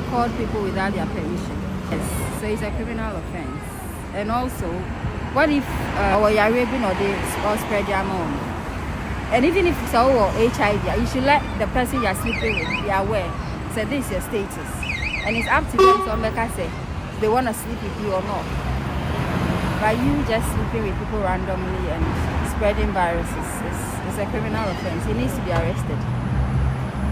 record people without their permission. Yes, so it's a criminal offense. And also, what if you're raping or they or spread their mom? And even if it's all HIV, you should let the person you're sleeping with be aware. So this is your status. And it's up to them to make us say they want to sleep with you or not. But you just sleeping with people randomly and spreading viruses is a criminal offense. He needs to be arrested.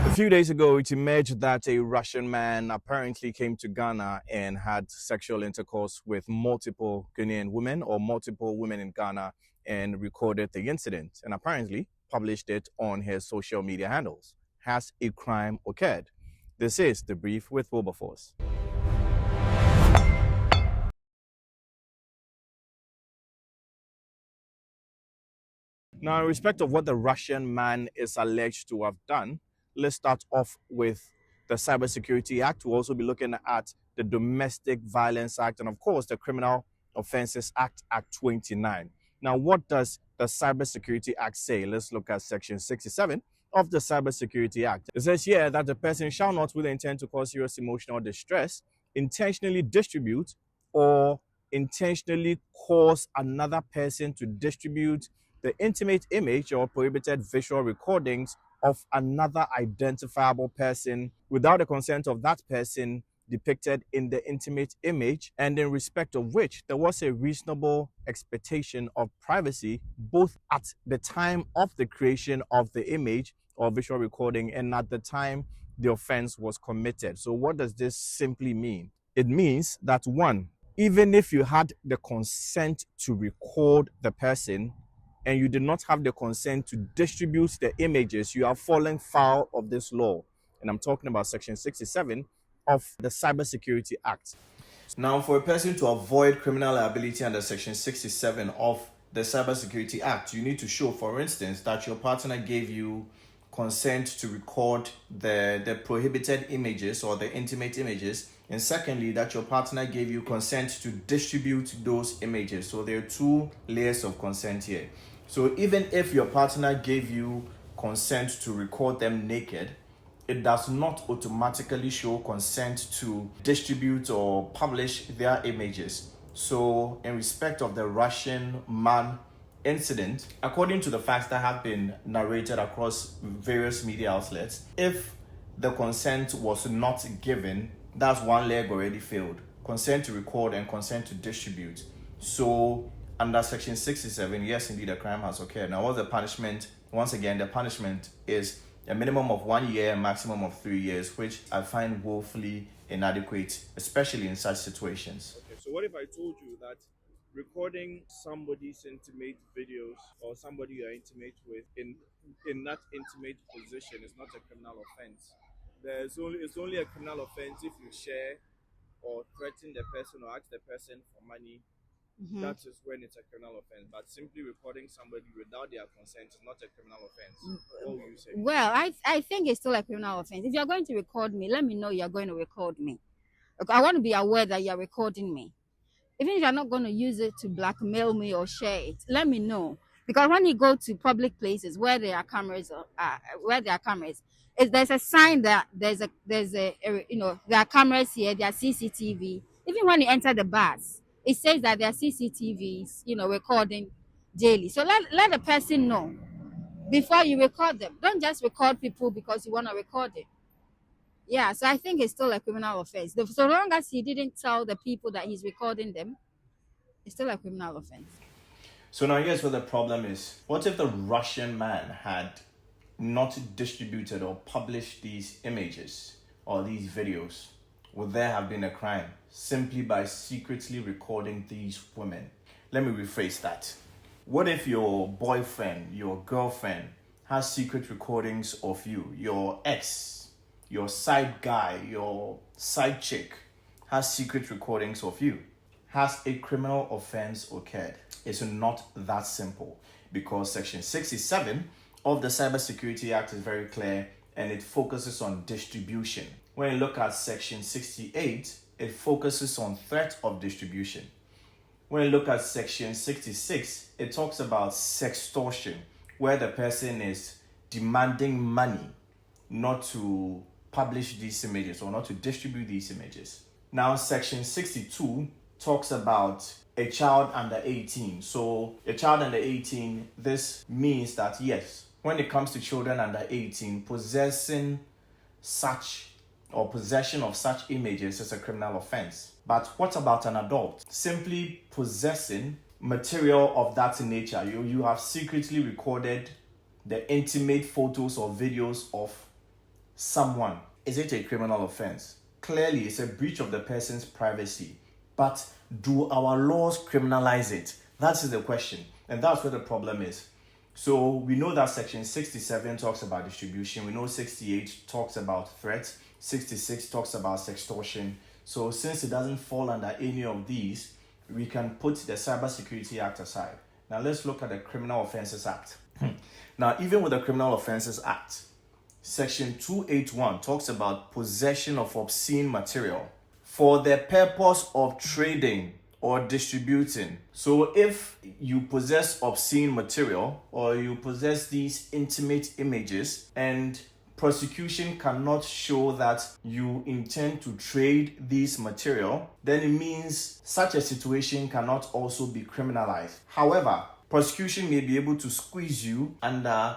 A few days ago, it emerged that a Russian man apparently came to Ghana and had sexual intercourse with multiple Ghanaian women or multiple women in Ghana and recorded the incident and apparently published it on his social media handles. Has a crime occurred? This is The Brief with Wilberforce. Now, in respect of what the Russian man is alleged to have done, let's start off with the Cybersecurity Act. We'll also be looking at the Domestic Violence Act and, of course, the Criminal Offences Act, Act 29. Now, what does the Cybersecurity Act say? Let's look at Section 67 of the Cybersecurity Act. It says here that the person shall not, with intent to cause serious emotional distress, intentionally distribute or intentionally cause another person to distribute the intimate image or prohibited visual recordings of another identifiable person without the consent of that person depicted in the intimate image, and in respect of which there was a reasonable expectation of privacy both at the time of the creation of the image or visual recording and at the time the offense was committed. So what does this simply mean? It means that, one, even if you had the consent to record the person and you did not have the consent to distribute the images, you are falling foul of this law. And I'm talking about Section 67 of the Cybersecurity Act. Now, for a person to avoid criminal liability under Section 67 of the Cybersecurity Act, you need to show, for instance, that your partner gave you consent to record the prohibited images or the intimate images, and secondly, that your partner gave you consent to distribute those images. So there are two layers of consent here. So even if your partner gave you consent to record them naked, it does not automatically show consent to distribute or publish their images. So in respect of the Russian man incident, according to the facts that have been narrated across various media outlets, if the consent was not given, that's one leg already failed. Consent to record and consent to distribute. So under Section 67, yes, indeed, a crime has occurred. Now, what's the punishment? Once again, the punishment is a minimum of 1 year, a maximum of 3 years, which I find woefully inadequate, especially in such situations. Okay, so what if I told you that recording somebody's intimate videos or somebody you're intimate with in that intimate position is not a criminal offense? It's only a criminal offense if you share or threaten the person or ask the person for money. Mm-hmm. That is when it's a criminal offense. But simply recording somebody without their consent is not a criminal offense. What will you say? Well, I think it's still a criminal offense. If you're going to record me, let me know you're going to record me. I want to be aware that you're recording me. Even if you're not going to use it to blackmail me or share it, let me know. Because when you go to public places where there are cameras, there's a sign that there's a there are cameras here, there are CCTV. Even when you enter the bars, it says that there are CCTVs, recording daily. So let the person know before you record them. Don't just record people because you want to record it. Yeah, so I think it's still a criminal offense. So long as he didn't tell the people that he's recording them, it's still a criminal offense. So now here's what the problem is. What if the Russian man had not distributed or published these images or these videos? Would there have been a crime simply by secretly recording these women? Let me rephrase that. What if your boyfriend, your girlfriend has secret recordings of you, your ex, your side guy, your side chick has secret recordings of you? Has a criminal offense occurred? It's not that simple, because Section 67 of the Cybersecurity Act is very clear and it focuses on distribution. When you look at Section 68, it focuses on threat of distribution. When you look at Section 66, it talks about sextortion, where the person is demanding money not to publish these images or not to distribute these images. Now, section 62 talks about a child under 18. So a child under 18, this means that yes, when it comes to children under 18, possession of such images is a criminal offense. But what about an adult? Simply possessing material of that nature. You have secretly recorded the intimate photos or videos of someone. Is it a criminal offense? Clearly, it's a breach of the person's privacy. But do our laws criminalize it? That is the question. And that's where the problem is. So we know that section 67 talks about distribution. We know 68 talks about threats. 66 talks about sextortion. So since it doesn't fall under any of these, we can put the Cybersecurity Act aside. Now let's look at the Criminal Offences Act. Now, even with the Criminal Offences Act, section 281 talks about possession of obscene material for the purpose of trading or distributing. So if you possess obscene material or you possess these intimate images and prosecution cannot show that you intend to trade this material, then it means such a situation cannot also be criminalized. However, prosecution may be able to squeeze you under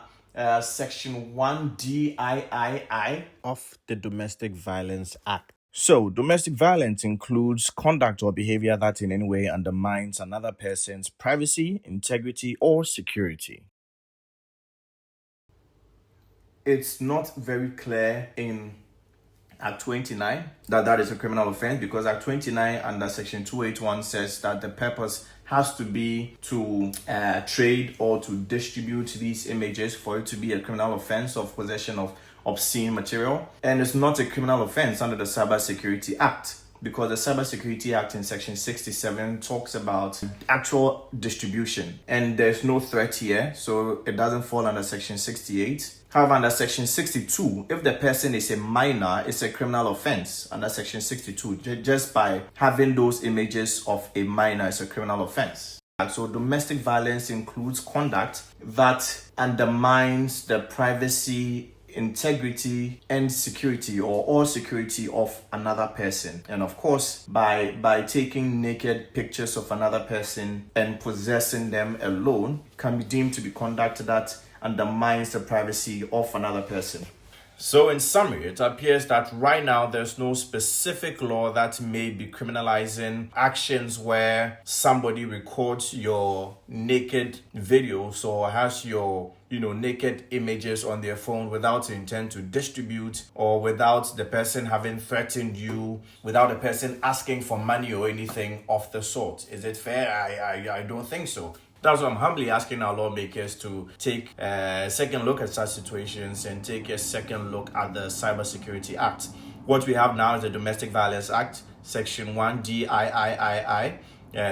section 1DIII of the Domestic Violence Act. So, domestic violence includes conduct or behavior that in any way undermines another person's privacy, integrity, or security. It's not very clear in Act 29 that is a criminal offense, because Act 29 under section 281 says that the purpose has to be to trade or to distribute these images for it to be a criminal offense of possession of obscene material. And it's not a criminal offense under the Cybersecurity Act, because the Cybersecurity Act in section 67 talks about actual distribution, and there's no threat here, so it doesn't fall under section 68. However, under section 62, if the person is a minor, it's a criminal offense under section 62. Just by having those images of a minor is a criminal offense. So domestic violence includes conduct that undermines the privacy, integrity, and security or security of another person. And of course, by taking naked pictures of another person and possessing them alone can be deemed to be conduct that undermines the privacy of another person. So in summary, it appears that right now there's no specific law that may be criminalizing actions where somebody records your naked videos or has your naked images on their phone without intent to distribute, or without the person having threatened you, without the person asking for money or anything of the sort. Is it fair? I don't think so. That's why I'm humbly asking our lawmakers to take a second look at such situations and take a second look at the Cybersecurity Act. What we have now is the Domestic Violence Act, Section 1DIII,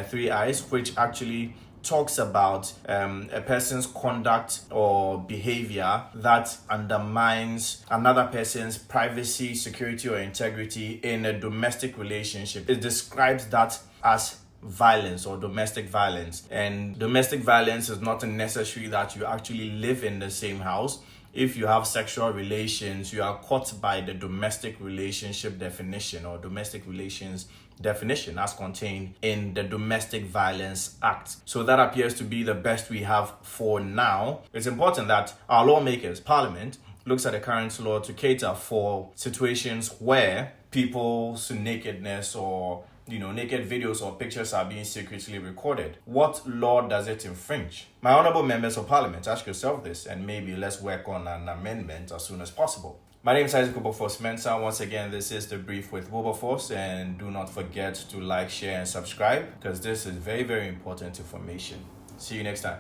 3 I's, which actually talks about a person's conduct or behavior that undermines another person's privacy, security, or integrity in a domestic relationship. It describes that as violence or domestic violence. And domestic violence is not necessary that you actually live in the same house. If you have sexual relations, you are caught by the domestic relationship definition or domestic relations definition as contained in the Domestic Violence Act. So that appears to be the best we have for now. It's important that our lawmakers, Parliament, looks at the current law to cater for situations where people's nakedness or naked videos or pictures are being secretly recorded. What law does it infringe? My honorable members of Parliament, ask yourself this, and maybe let's work on an amendment as soon as possible. My name is Isaac Wilberforce Mensah. Once again, this is The Brief with Wilberforce, and do not forget to like, share, and subscribe, because this is very, very important information. See you next time.